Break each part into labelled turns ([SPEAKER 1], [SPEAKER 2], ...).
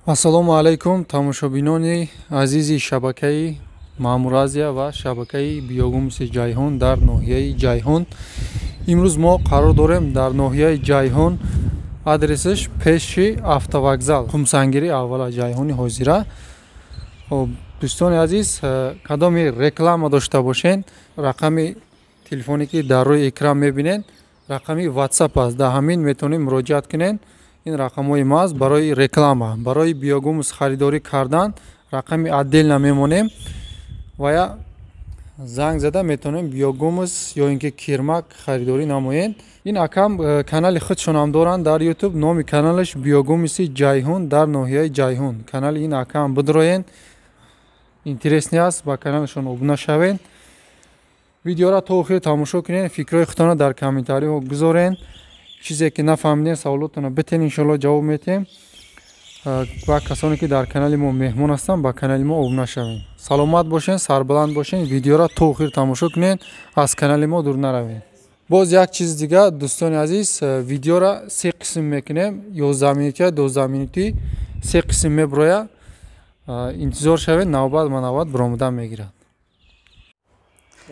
[SPEAKER 1] ассалому алайкум тамошобинони азизи шабакаи маъмуразия ва шабакаи биёгумуси ҷайҳон дар ноҳияи ҷайҳон. имрӯз мо қарор дорем дар ноҳияи ҷайҳон, адресаш пеши автовокзал, хумсангири аввала ҷайҳони ҳозира. дӯстони азиз, кадоми реклама дошта бошен, рақами телефоне ки дар рӯи экран мебинен рақами ватсап аст. дар ҳамин метавонед муроҷиат кунед. ин рақамҳои мо аст барои реклама, барои биёгумус харидорӣ кардан рақами отдельно мемонем ва я занг зада метавонем биёгумус ё ин ки кирмак харидорӣ намоед. ин акам канали худшон ҳам доранд дар YouTube. номи каналаш биёгумуси ҷайҳон дар ноҳияи ҷайҳон. канали ин акам бидроен, интересни аст, ба каналашон обуна шавед. видеоро то охир тамошо кунед, фикрҳои худтонро дар комментариҳо гузорен. чизе ки нафаҳмидем саволотонро битен, иншоалло ҷавоб метем. ва касоне ки дар канали мо меҳмон ҳастанд, ба канали мо обуна шавед. саломат бошен, сарбуланд бошен. видеоро то охир тамошо кунед, аз канали мо дур наравед. боз як чиз дигар дӯстони азиз, видеоро се қисм мекунем, 11 минутӣ, 12 минутӣ се қисм меброяд. интизор шавед, навбат ба навбат биромадан мегирад.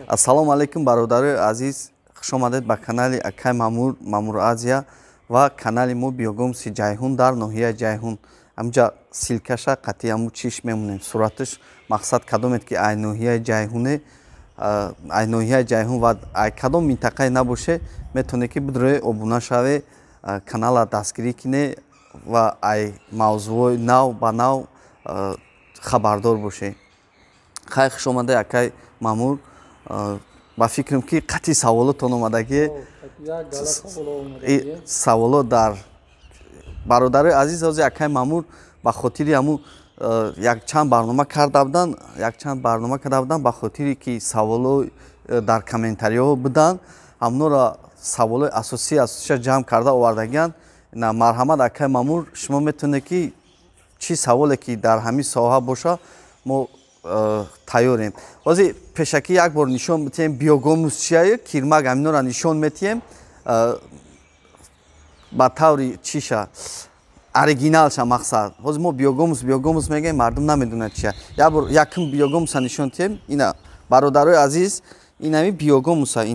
[SPEAKER 2] Ассалому алайкум бародари азиз, хуш омадед ба канали Акай Мамур Азия ва канали мо биёгумуси ҷайҳон дар ноҳияи ҷайҳон. Амҷа силкаша қатъи аму чиш мемонем. Сураташ мақсад кадомед ки ай ноҳияи ҷайҳоне, ай ноҳияи ҷайҳон ва ай кадом минтақае набоше, метавонед ки бидроe обуна шаве, канала дастгирӣ кине ва ай мавзӯъҳои нав ба нав хабардор боше. Хай хуш омаде Акай Мамур. ба фикрам ки қатъи саволотон омадагӣ. Саволот дар бародари азиз ҳозир Акай Мамур ба хотири ҳамун якчанд барнома карда буданд, ба хотире ки саволо дар комментариҳо бидан, ҳамонро саволои асосиша ҷамъ карда овардагиянд. Марҳамат Акай Мамур, шумо метавонед ки чӣ саволе ки дар ҳамин соҳа боша мо тайёрем. ҳозир пешакӣ як бор нишон метиҳем биёгумус чия, кирмак ҳаминора нишон метиҳем ба таври чиша оригиналша мақсад. ҳозир мо биёгумус мегӯем, мардум намедонад чия. як бор якм биёгумуса нишон тиҳем. Ина бародарои азиз, инами биёгумуса,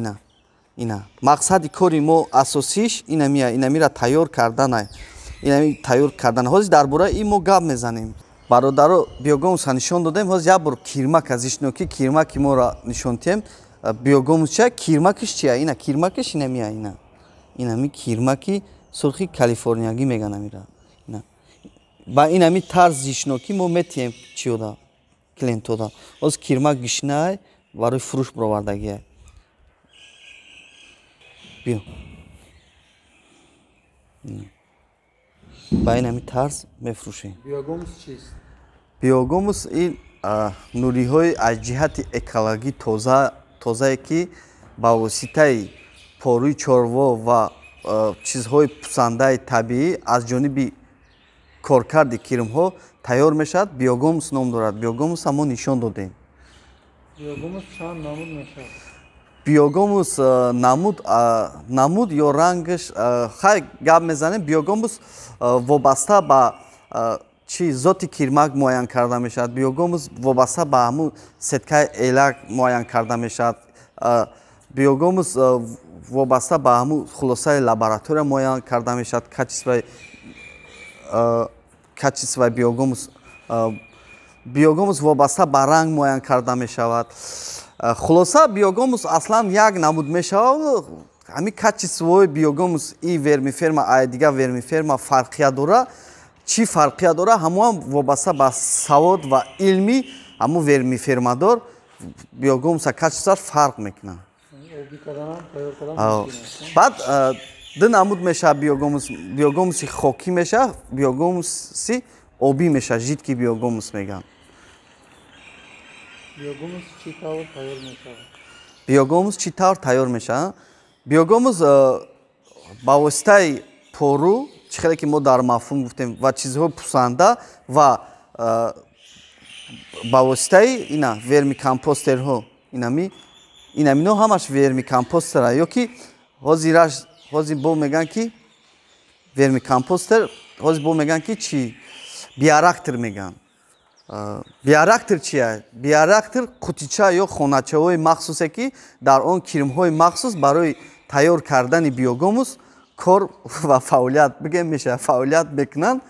[SPEAKER 2] ина мақсади кори мо асосиш инамира тайёр кардан. ҳозир дар бораи ин мо гап мезанем. бародаро биёгумуса нишон додем. ҳозир як бор кирмака зишно ки кирмаки моро нишон тиҳем. биёгумус чия, кирмакиш чия? Ина кирмакиш инами кирмаки сурхи калифорниягӣ мегӯянд амира. ба инами тарз зишноки мо метиҳем чиёда клиентода. ҳозир кирмак гишнай барои фурӯш бировардагия. биё ба инами тарз мефурӯшем.
[SPEAKER 1] биёгумус чист?
[SPEAKER 2] биёгумус ин нуриҳои аз ҷиҳати экологӣ тозае ки ба воситаи порӯи чорво ва чизҳои пусандаи табиӣ аз ҷониби коркарди кирмҳо тайёр мешавад. биёгумус ном дорад. биёгумуса мо нишон додем.
[SPEAKER 1] биёгумус чанд намуд мешавад?
[SPEAKER 2] биёгумус намуд ё рангаш хай гап мезанем. биёгумус вобаста ба чи зоти кирмак муайян карда мешавад. биёгумус вобаста ба ҳамун сеткаи элак муайян карда мешавад. биёгумус вобаста ба ҳамун хулосаи лаборатория муайян карда мешавад. качествои биёгумус вобаста ба ранг муайян карда мешавад. хулоса биёгумус аслан як намуд мешавад. ҳамин качествои биёгумус и вермиферма ай дига вермиферма фарқият дора. чӣ фарқият дора? ҳамон вобаста ба савод ва илми ҳамун вермифермадор биёгумуса качествоаш фарқ мекунад. баъд ду намуд мешавад биёгумуси хокӣ мешавад, биёгумуси обӣ мешавад. жидки биёгумус мегӯянд.
[SPEAKER 1] биёгумус чӣ тавр тайёр мешавад?
[SPEAKER 2] биёгумус чӣ тавр тайёр мешавад? биёгумус ба воситаи пору, чӣ хеле ки мо дар мафҳум гуфтем, ва чизҳои пусанда ва ба воситаи ина вермикомпостерҳо, инамино ҳамаш вермикомпостера ё ки ҳозир бо мегӯянд ки вермикомпостер, ҳозир бо мегӯянд ки чӣ биорактор меган. Биорактор чия? Биорактор қутича ё хоначаҳои махсусе ки дар он кирмҳои махсус барои тайёр кардани биогумус кор ва фаъолият бигем меша фаъолият мекунанд.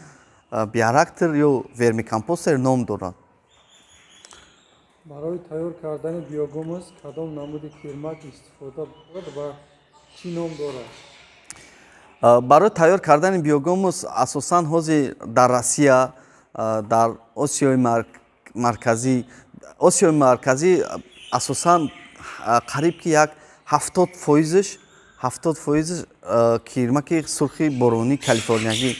[SPEAKER 2] Биорактор ё вермикомпостер ном дорад.
[SPEAKER 1] барои тайёр кардани биогумус кадом намуди кирмак истифода бурад ва чӣ ном дорад?
[SPEAKER 2] барои тайёр кардани биогумус асосан ҳозир дар Россия, дар Осиёи марказӣ асосан қариб ки як 70% кирмаки сурхи боронӣ калифорниягӣ,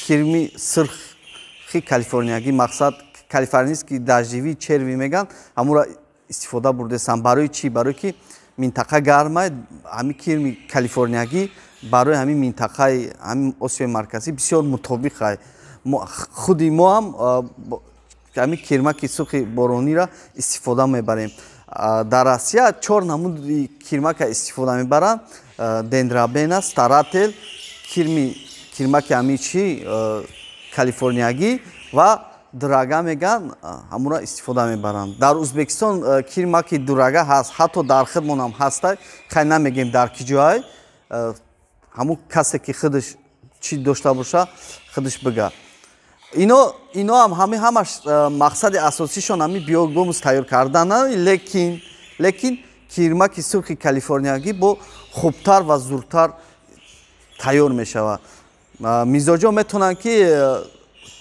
[SPEAKER 2] кирми сурхи калифорниягӣ, мақсад калифорнийский даждевии черви меган, ҳамура истифода бурдестанд. Барои чӣ? Барои ки минтақа гармай, ҳамин кирми калифорниягӣ барои ҳамин минтақаи ҳамин Осиёи марказӣ бисёр мутобиқ ай. Худи мо ҳам ҳамин кирмаки сурхи борониро истифода мебарем. Дар Россия 4 намуди кирмака истифода мебаранд. Дендрабена, старател, кирмаки ҳамин чӣ калифорниягӣ ва дурага меган, ҳамура истифода мебаранд. Дар Узбекистон кирмаки дурага ҳаст, ҳатто дар худмон ҳам ҳастай, хай намегем дар ки ҷоай. ҳамун касе ки худаш чӣ дошта боша худаш бига. Ино ҳам ҳамаш мақсади асосишон ҳамин биогумус тайёр кардан, лекин кирмаки сурхи калифорниягӣ бо хубтар ва зудтар тайёр мешавад. Мизоҷо метавонанд ки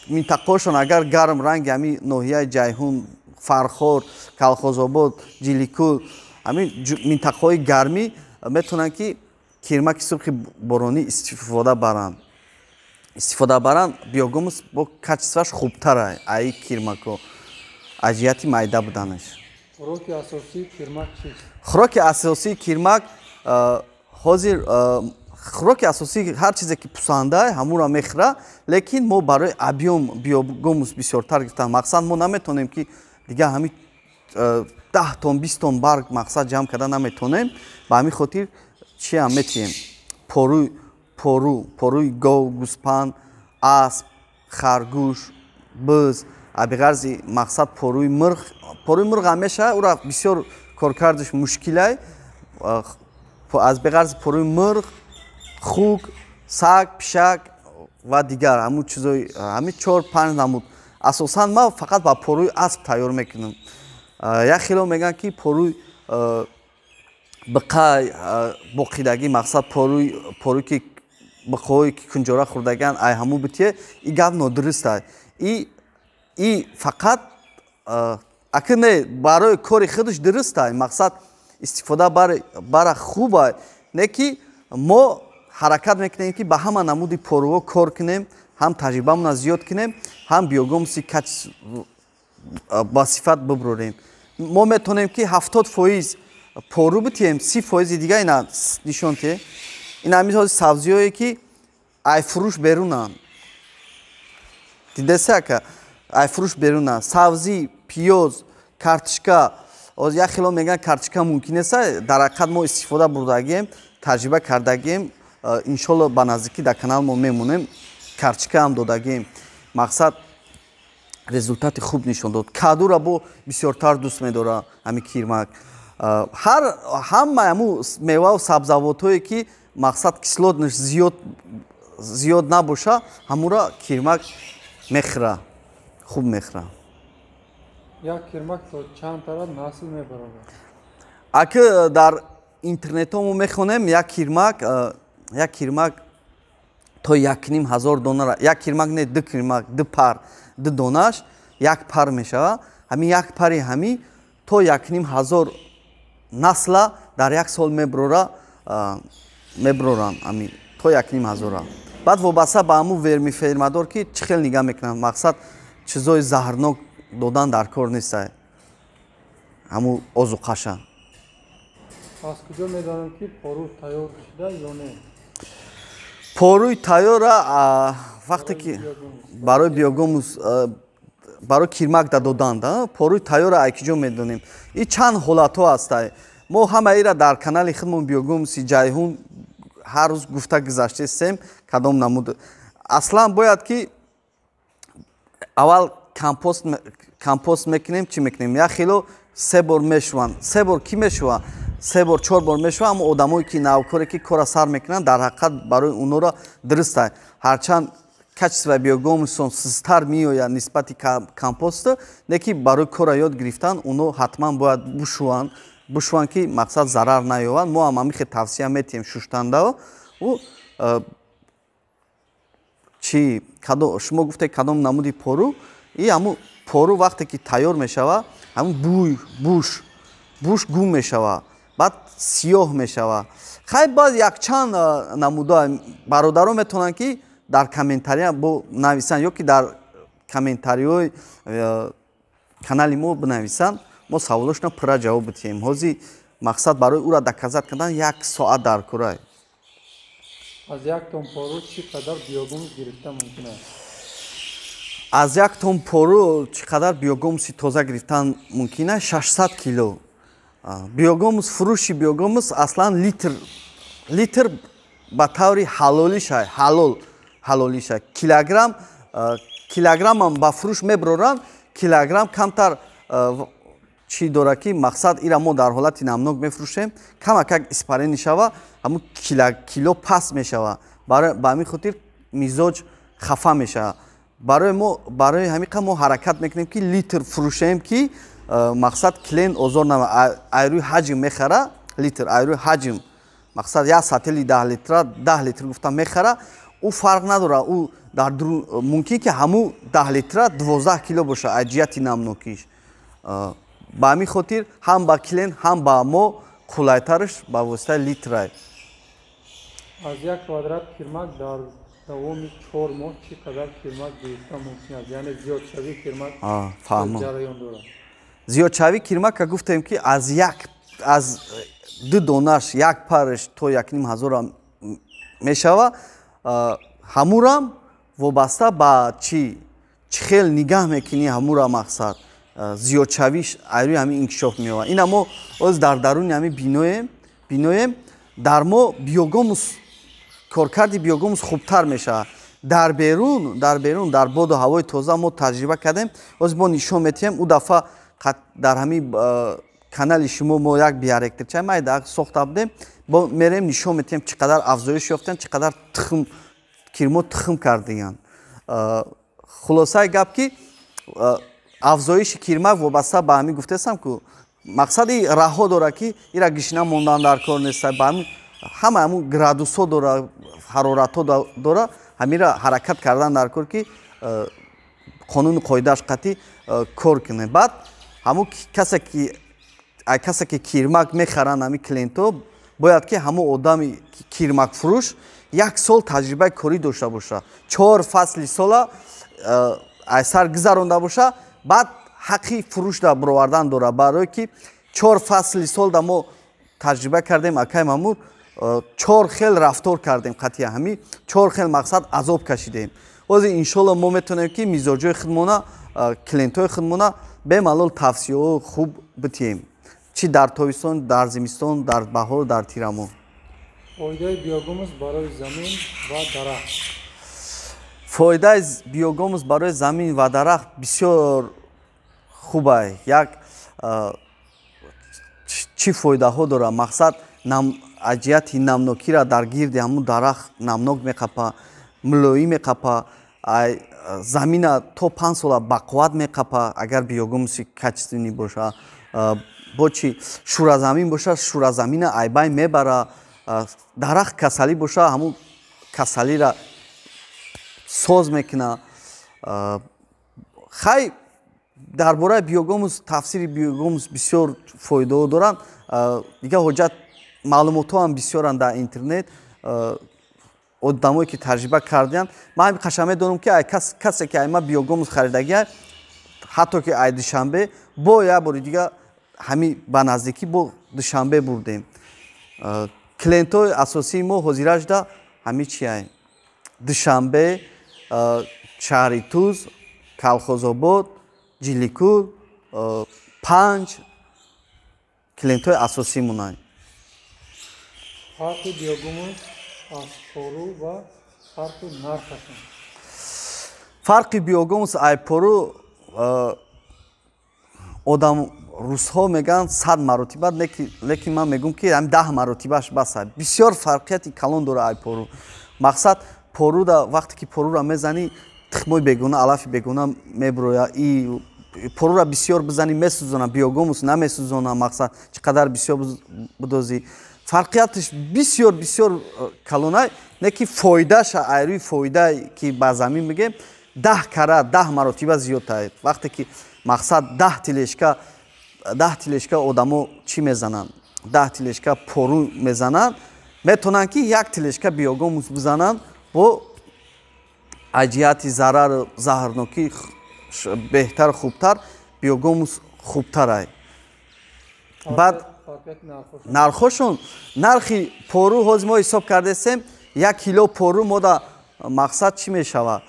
[SPEAKER 2] минтақаҳошон агар гарм ранги ҳамин ноҳияи Ҷайҳун, Фархор, Калхозобод, Ҷиликӯ, ҳамин минтақаҳои гармӣ метавонанд ки кирмаки сурхи боронӣ истифода баранд. Биогумус бо качестваш хубтар ай кирмако аз ҷиҳати майда буданаш.
[SPEAKER 1] Хӯроки асосии кирмак чист?
[SPEAKER 2] Хӯроки асосии кирмак ҳозир хӯроки асосии ҳар чизе ки пусандаи ҳамура мехӯра, лекин мо барои объём биогумус бисёртар гирифтан мақсад мо наметавонем ки дигар ҳамин 10 тон 20 тон барг мақсад ҷамъ карда наметавонем. Ба ҳамин хотир чӣ ҳам метиҳем? Поруи гов, гӯспанд, асп, харгӯш, биз, абиғарзи мақсад поруи мурғ ҳамеша ура бисёр коркардаш мушкилай. аз биғарзи поруи мурғ, хук, саг, пишак ва дигар ҳамун чизои ҳамин 4-5 намуд. Асосан ман фақат ба поруи асп тайёр мекунам. Як хело мегӯянд ки поруи биқай боқидагӣ, мақсад поруи ки биқои ки кунҷора хӯрдаган ай ҳамун битие, и гап нодуруст ай. И фақат акн не барои кори худаш дуруст ай, мақсад истифода бара хуб ай, не ки мо ҳаракат мекунем ки ба ҳама намуди поруҳо кор кунем, ҳам таҷрибамона зиёд кунем, ҳам биогумуси басифат бибурем. Мо метавонем ки 70% пору битием, 30% дига ина нишон те. Ин ҳамин ҳози сабзиҳое ки айфурӯш берунанд. Дидеса ка айфурӯш берунанд. Сабзӣ, пиёз, картишка. Оз як хело мегӯянд картишка мумкин нест, дар ҳақиқат мо истифода бурдагем, таҷриба кардагем. Иншолло ба наздикӣ дар канал мо мемонем. Картишка ҳам додагем. Мақсад результати хуб нишон дод. Кадура бо бисёртар дӯст медорад ҳамин кирмак. ҳама ҳамун меваву сабзавотҳое ки мақсад кислоташ зиёд набоша, ҳамура кирмак мехӯра, хуб мехӯра.
[SPEAKER 1] Як кирмак то чанд тарад насл мебаровад?
[SPEAKER 2] Аки дар интернетҳо мо мехонем, як кирмак то 1500 дона, як кирмак не, ду кирмак, ду пар, ду донаш як пар мешавад. ҳамин як пари ҳамин то 1500 насла дар як сол меброранд ҳамин то 1500. Баъд вобаста ба ҳамун вермифермадор ки чӣ хел нигаҳ мекунанд, мақсад чизои заҳрнок додан дар кор нест ҳамун озуқаша.
[SPEAKER 1] аз куҷо медонем ки пору тайёр шуда ё не?
[SPEAKER 2] Поруи тайёра вақте ки барои биогумус барои кирмак доданд, поруи тайёра аз куҷо медонем? И чанд ҳолатҳо ҳастанд. Мо ҳамаира дар канали худмон биогумуси Ҷайҳун ҳар рӯз гуфта гузаштем кадом намуд. Аслан бояд ки аввал компост мекунем чӣ мекунем як хело 3 бор мешаванд 3 бор кӣ мешава 3 бор 4 бор мешава аммо одамое ки навкоре ки кора сар мекунанд дар ҳақиқат барои онҳоро дуруст аст ҳарчанд качествои биогумусон сустар меояд нисбати компосту леки барои кора ёд гирифтан онҳо ҳатман бояд бушуванд ки мақсад зарар наёбанд мо ҳам ҳамин хел тавсия метиҳем шуштандао чӣ шумо гуфте кадом намуди пору и ҳамун пору вақте ки тайёр мешава ҳамун буш гум мешава баъд сиёҳ мешава хай баъд якчанд намуда бародарон метавонанд ки дар комментария нависанд ё ки дар комментариҳои канали мо бинависанд мо саволошона пурра ҷавоб бидиҳем ҳозир мақсад барои ӯра доказат кардан 1 соат дар кора
[SPEAKER 1] аз як тон пору чӣ қадар биогумус гирифта мумкин аст
[SPEAKER 2] аз як тон пору чӣ қадар биогумуси тоза гирифтан мумкин аст 600 кило биогумус фурӯши биогумус аслан литр ба таври ҳалолиша килограммам ба фурӯш мебароранд килограмм камтар чӣ дора ки мақсад ира мо дар ҳолати намнок мефурӯшем камакак испаренӣ шава ҳамун кило паст мешава ба ҳамин хотир мизоҷ хафа мешава барои ҳамин мо ҳаракат мекунем ки литр фурӯшем ки мақсад клиент озор намешава айрӯи ҳаҷм мехара литр айрӯи ҳаҷм мақсад як сатели 10 литр гуфта мехара ӯ фарқ надора ӯ мумкин ки ҳамун 10 литра 12 кило боша аз ҷиҳати намнокиш ба ҳамин хотир ҳам ба клиент ҳам ба мо қулайтарш ба воситаи литрай
[SPEAKER 1] аз як квадрат кирмак дар давоми 4 моҳ чӣ қадар кирмак гирифта мумкин аст яъне зиёдшавии кирмак ҷараён дорад
[SPEAKER 2] зиёдшавии кирмака гуфтем ки аз 2 донаш як парш то 1500 мешава ҳамурам вобаста ба чӣ хел нигаҳ мекунӣ ҳамура мақсад зиёдшавиш айрӯи ҳамин инкишоф меёвад ина мо оз дар даруни ҳамин биноем дар мо биогумус коркарди биогумус хубтар мешавад дар берун дар боду ҳавои тоза мо таҷриба кардем оз мо нишон метиҳем ӯ дафъа дар ҳамин канали шумо мо як биоректорчаи майда сохта будем мо мерем нишон метиҳем чӣ қадар афзоиш ёфтанд чӣ қадар кирмо тухм кардиянд хулосаи гап ки афзоиши кирмак вобаста ба ҳамин гуфтестам ку мақсади раҳо дора ки ира гишна мондан дар кор нест ҳама ҳамун градусҳо дора ҳароратҳо дора ҳамира ҳаракат кардан дар кор ки қонуни қоидааш қатъӣ кор кунем баъд ҳамун касе ки кирмак мехаранд ҳамин клиентҳо бояд ки ҳамун одами кирмакфурӯш 1 сол таҷрибаи корӣ дошта боша 4 фасли сола аз сар гузаронда боша баъд ҳаққи фурӯшда баровардан дора барое ки 4 фасли солда мо таҷриба кардем акай мамур 4 хел рафтор кардем қатъи ҳамин 4 хел мақсад азоб кашидем ҳозир иншоалло мо метавонем ки мизоҷои худмона клиентҳои худмона бемалол тавсияҳои хуб битиҳем чӣ дар тобистон дар зимистон дар баҳор дар тирамон
[SPEAKER 1] фоидаи биогумус барои замин ва дарахт
[SPEAKER 2] фоидаи биогумус барои замин ва дарахт бисёр хуб аст як чӣ фоидаҳо дорад мақсад аз ҷиҳати намнокиро дар гирди ҳамун дарахт намнок меқапад мулоим меқапад замина то 5 сола бақувват меқапад агар биогумуси качественӣ бошад бо чӣ шуразамин бошад шуразамина айбайн мебарад дарахт касалӣ бошад ҳамун касалиро соз мекунад хай дар бораи биогумус тафсири биогумус бисёр фоидаҳо доранд дига ҳоҷат маълумотҳо ҳам бисёранд дар интернет одамое ки таҷриба кардиянд ман ҳамин қашан медонам ки касе ки айма биогумус харидагия ҳатто ки ай душанбе бо як бори дига ҳамин ба наздикӣ бо душанбе бурдем клиентҳои асосии мо ҳозиражда ҳамин чи ай душанбе шаҳри туз калхозобод ҷиликӯл 5 клиентҳои асосиимонанд
[SPEAKER 1] фарқи биогумус аз пору ва фарқи нархашон
[SPEAKER 2] фарқи биогумус айпору одам русҳо мегӯянд 100 маротиба, лекин ман мегӯям ки ҳам 10 маротибаш баса. Бисёр фарқияти калон дора айпору. мақсад поруда вақте ки порура мезанӣ тухмои бегуна, алафи бегуна мебуроя. Порура бисёр бизанӣ месӯзона, биогумус намесӯзона. Мақсад чӣ қадар бисёр бидозӣ. Фарқияташ бисёр калонай, не ки фоидаша айрӯи фоидае ки ба замин мегем 10 кара 10 маротиба зиёдтар. Вақте ки мақсад 10 тилешка одамо чӣ мезананд? 10 тилешка пору мезананд. Метавонанд ки 1 тилешка биогумус бизананд, бо аҷияти заҳрнокӣ беҳтар, хубтар, биогумус хубтарай. Баъд нархошон, нархи пору ҳозир мо ҳисоб кардесем, 1 кило пору мода мақсад чӣ мешавад?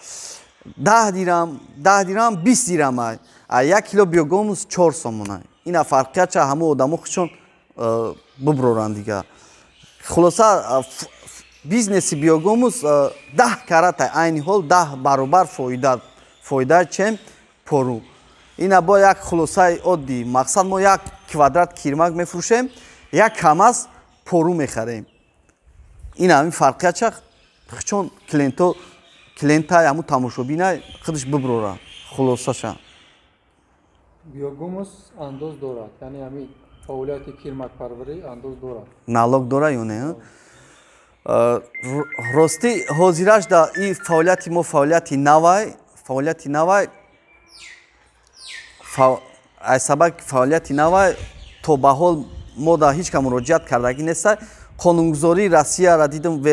[SPEAKER 2] 10 дирам 20 дирам, а 1 кило биогумус 4 сомон. Ина фарқиятша ҳамо одамо худшон биброранд дига. Хулоса бизнеси биогумус 10 карата, айни ҳол 10 баробар фоида чем пору. Ина бо як хулосаи оддӣ. Мақсад мо 1 квадрат кирмак мефурӯшем, 1 камаз пору мехарем. Ина ҳамин фарқиятша худшон клиентай ҳамун тамошобинай худаш биброра. Хулосаша
[SPEAKER 1] биогумус андоз дорад, яъне ҳамин фаъолияти кирмакпарварӣ андоз дорад.
[SPEAKER 2] Налог дора ё не? Рости ҳозираш да и фаъолияти мо фаъолияти навай аз сабаби фаъолияти навай то ба ҳол мо да ҳеҷ кам муроҷиат кардагӣ неста. Қонунгузории Россияро дидим,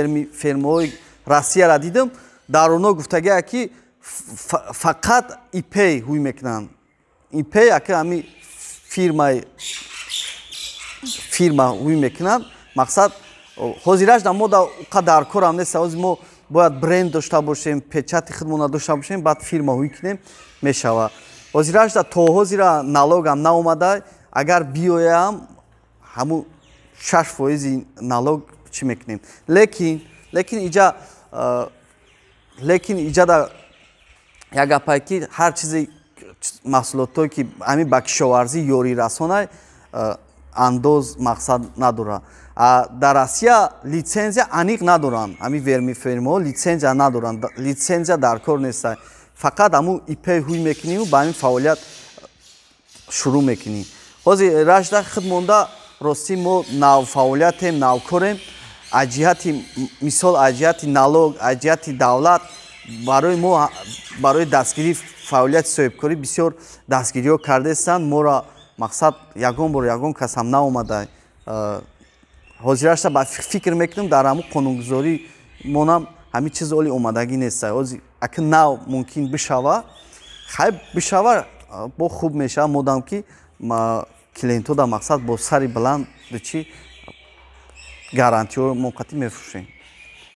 [SPEAKER 2] фермаҳои Россияро дидим, дар оно гуфтагия ки фақат ипей ҳуй мекунанд. Ипей ака ҳами фирма ҳуй мекунанд. Мақсад ҳозираш да мо да қадар корам неста. ҳозир мо бояд бренд дошта бошем, печати худмона дошта бошем, баъд фирма ҳуй кунем мешава. Ҳозираш да то ҳозира налогам наомада, агар биёям ҳамун 6% налог чӣ мекунем. Лекин иҷа да як гапае ки ҳар чизи маҳсулотое ки ҳамин ба кишоварзӣ ёрӣ расонай андоз мақсад надора. Дар Россия литсензия аниқ надоранд. Ҳамин вермифермаҳо литсензия надоранд. Литсензия дар кор неста. Фақат ҳамун ипей ҳуй мекунем, ба ҳамин фаъолият шурӯъ мекунем. ҳозир рашда худ монда рости мо навфаъолиятем, навкорем. Мисол аҷияти налог, аҷияти давлат барои мо, барои дастгирии фаъолияти соҳибкорӣ бисёр дастгириҳо кардастанд. Мора мақсад ягон бор ягон кас ҳам наомада. ҳозирашта ба фикр мекунем дар ҳамун қонунгузорӣ монам ҳамин чиз оли омадагӣ неста. ҳозир ака нав мумкин бишава, хай бишава, бо хуб мешава, модам ки клиентҳо да мақсад бо сари баланд чӣ гарантиҳо муқатӣ мефурӯшем.